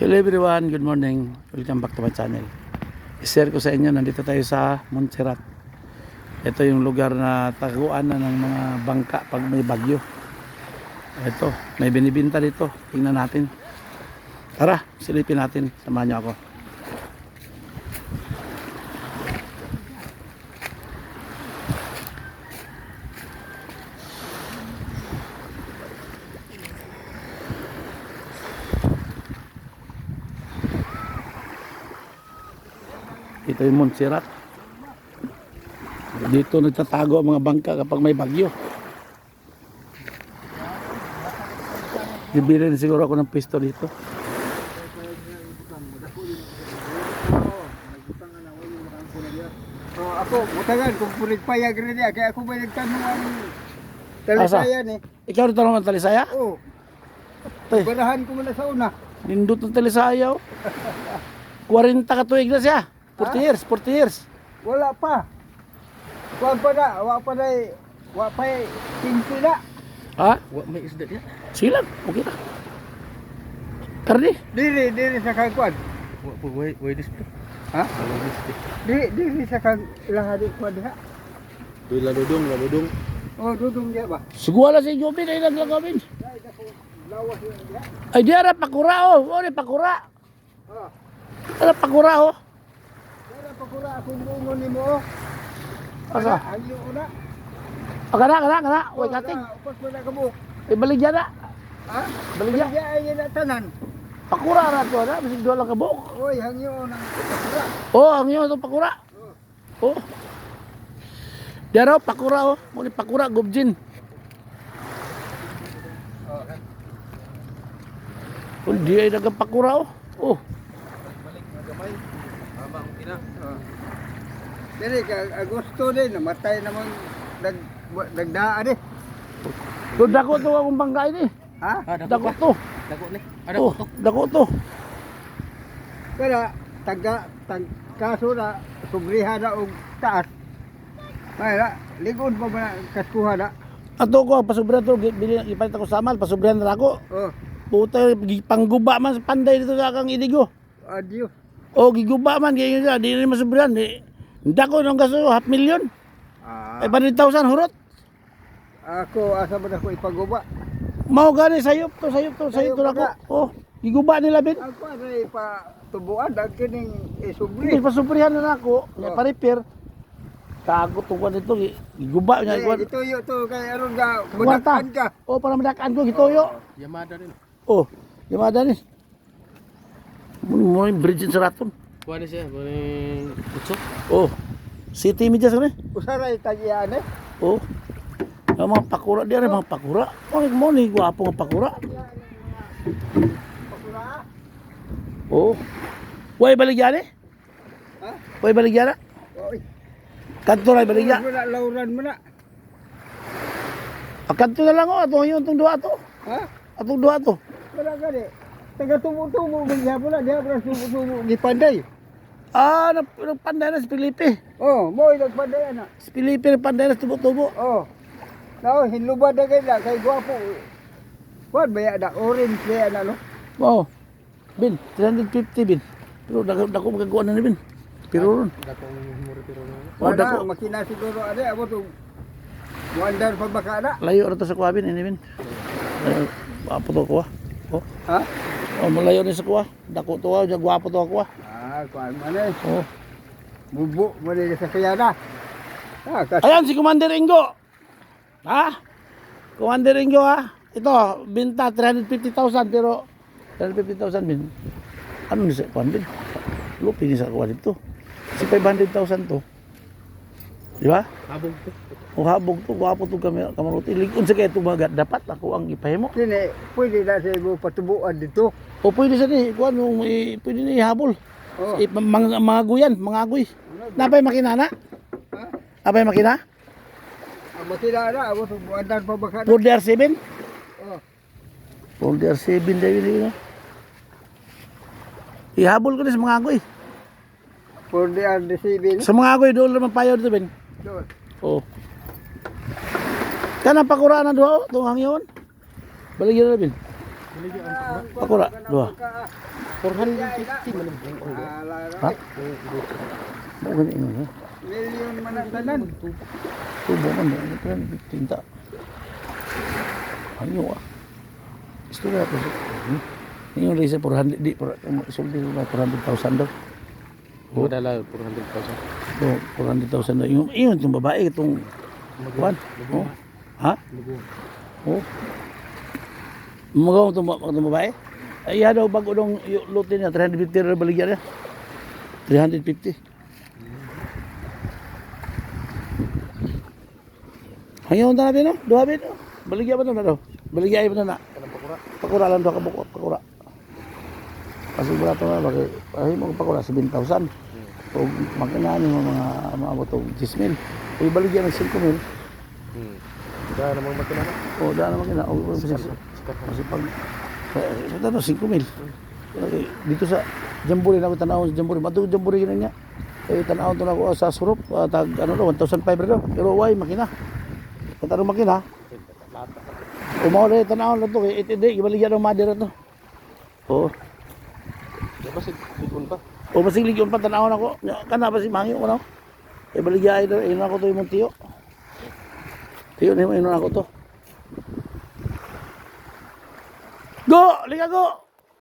Hello everyone, good morning. Welcome back to my channel. I-share ko sa inyo, nandito tayo sa Montserrat. Ito yung lugar na taguan na ng mga bangka pag may bagyo. Ito, may binibinta dito. Tingnan natin. Tara, silipin natin. Samahan niyo ako. Ito yung Montserrat. Dito nagtatago ang mga bangka kapag may bagyo. Bibili siguro ako ng pisto dito. Ako, mutagan kung pulit payag rin niya, kaya ako ba nagtanong ang talisayan eh. Ikaw rin tanong ng talisaya? Oo, Tay, barahan ko muna sa una. nindot ng talisaya. 40 katuig na siya. 40 years, 40 years. Wala pa. Wala pa na, wala pa eh, 50 na. Ha? May isda dia. Silang, okay na. Karni? Diri sa kagwan. Why this bro? Ha? Diri sa kag lahadi ko diha. Ladudong. Oh, dudong dia ba? Sigwala si Jobin ay naglagawin. Lawas dia. Ay, di ara pakura oh. Ori pakura. Oh. Ara pakura oh. Wala pa kura akong bungon nimo. Asa? Ang iyo una. Kana. Uy, kating. Upas mo na kamo. Ibaligyan na. Ha? Baligya. Baligya ay na tanan. Pakura na to na. Bisig doon lang kabuk. Oy, hangyo nang kura. Oh, ang iyo itong pakura. Oh. Di ara oh, pakura oh. Muli pakura, gubjin. Oh. Kung di ay nagpakura oh. Oh. Balik na gamay. Tama ang tina. Dili ka Agosto din namatay naman nagdaan eh. So, dako to akong bangka ini. Ha? Dako to. Dako ni. Oh, dako to. Kaya kaso na subriha na og taas. Ay na, ligod pa ba kaskuha na? Ato ko, pasubra to. Bili, ipalit ako samal. Pasubra na ako. Oh, Puta, pangguba man sa panday dito sa kang idigo. adios. Oh, giguba man. Kaya nga, di na masubran. Dako nung gaso, 500,000. Ah, Ay, 100,000 hurot. ako asa ba na ko ipaguba? Mau gani sayop to na ako. Oh, giguba nila bin. Ako ay pa tubuan dag kining isubri. Hindi pasuprihan na ako, nya pa repair. Tago to ko dito, giguba nya ko. Ito yo to kay aron ga Buwata. budakan ka. Oh, para madakaan ko gitoyo. Yamada rin. Oh, yamada ni. Mo bridge sa raton. Kuha na siya. Kuha utso. Oh. City media sa ni. Usaray tagyan eh. Oh. Ang mga pakura diyan, mga pakura. Mo ni gwapo nga pakura. Pakura. Oh. Way baligyan eh? Ha? Way baligyan na? Oy. Kanto na baligyan. Wala lauran mo na. Kanto na lang oh, ato yung itong duha to. Ha? Atong duha to. Wala gani. Taga tubo-tubo bigya pula dia pula tubo-tubo gipanday. Ah, nagpanday na si Felipe. Oh, mo nagpanday ana. Si Felipe nagpanday na sa tubo-tubo. Oh. Nao hinlubad na kay kay gwapo. What baya da orange baya na no? Oh. Bin, 350 bin. Pero dako magagawa na ni bin. Pero ron. Dako ang mura pero na. Oh, Wala dako. makina siguro ade amo to. Wandar pa baka na. Layo ra to sa kuha bin, ini bin. Gwapo to kuha. Oh. Ha? Oh, malayo ni sa kuha. Dako to kuha, gwapo to kuha. Ah, kuan man eh. Oh. Bubo mo ni sa kayana. Ah, kas. Ayan si Commander Ingo. Ha? Commander Ingo ha? Ito, binta 350,000 pero 350,000 bin. Ano ni sa kuwan bin? Lupi ni sa kuwan dito. Si 500,000 to. Di ba? Habog to. O habog to, gwapo to kamaruti. Ligon sa kaya tumagat, dapat ako ang ipahimo. Kini pwede na sa mo patubuan dito. O pwede sa ni, kuwan, pwede ni ihabol. Oh. Mga guyan, mga agoy. Napay makina na? Ha? Napay makina? Amo tila na amo to wandar pa baka na. Folder 7? Oh. Folder 7 dahil yun. Ihabol ko na sa mga agoy. For the receiving. Sa mga agoy, doon naman payo dito, Ben. Doon. Oo. Kanang pakura na doon, itong hangyon. Baligyan na, Ben. Pakura, doon. 450 man ang Ala Ha? ra. Mo gani ini. Million man ang tanan. Tubo man ano kan tinta. Ano ah. Istorya ko. Yung resa 400 di para isulti ko na 400,000 daw. Oo, dala 400,000. So 400,000 daw. Yung itong babae itong kuan. Oh. Ha? Oh. Magaw itong babae. Ay daw bago dong lote niya 350 ra baligyan niya. 350. Hayon ta na duha bin. Baligya ba na daw? Baligya ba na? Pakura lang daw ka buko, pakura. Kasi wala to na bakit ay mo pakura 7,000. O makina ni mga maabot og 10,000. Ay baligya ng 5,000. Dala namang makina na. O daan naman kina. O kasi pag ito na 5,000. Dito sa Jamboree na ako tanaw sa Jamboree. Matug Jamboree gina niya. Eh tanaw to na ako sa Surup tag ano daw 1,500 daw. Pero why makina? Kataro makina. Umaw na tanaw na to kay itindi gibaligyan ng madera to. Oo. Diba si Bikon pa? O masiglig yun pa tanaw na ko. Kana ba si Mangi ko no? E baligya ito ino ako to imong tiyo. Tiyo ni mo ino ako to. Go! Liga go!